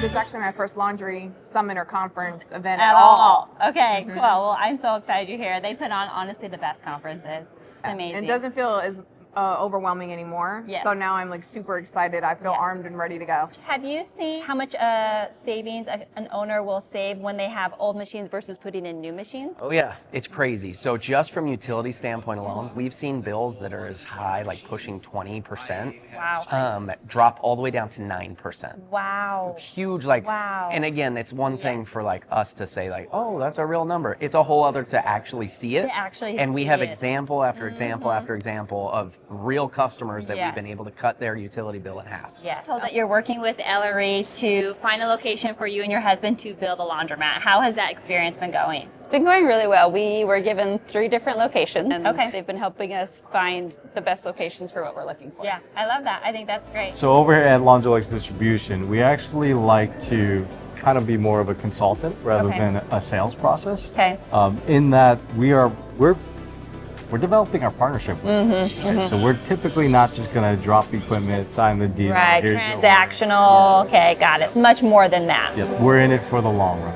it's actually my first laundry summit or conference event At all. Okay, Mm-hmm. cool. Well, I'm so excited you're here. They put on, honestly, the best conferences. It's amazing. It doesn't feel as overwhelming anymore. Yes. So now I'm like super excited. I feel Yes. armed and ready to go. Have you seen how much savings an owner will save when they have old machines versus putting in new machines? Oh yeah, it's crazy. So just from utility standpoint alone, we've seen bills that are as high, like pushing 20%, Wow. drop all the way down to 9%. Wow. Huge, like, Wow. and again, it's one thing for like us to say like, oh, that's a real number. It's a whole other to actually see it. To actually and we see have it. example after example after example of real customers that Yes. we've been able to cut their utility bill in half. Yeah. Told that you're working with Ellery to find a location for you and your husband to build a laundromat. How has that experience been going? It's been going really well. We were given 3 different locations. And Okay. they've been helping us find the best locations for what we're looking for. Yeah, I love that. I think that's great. So over here at Laundrylux Distribution, we actually like to kind of be more of a consultant rather Okay. than a sales process. Okay. In that we're developing our partnership with them. Right? So we're typically not just going to drop equipment, sign the deal. Right, here's your order. transactional. Okay, got it. It's much more than that. Yep, we're in it for the long run.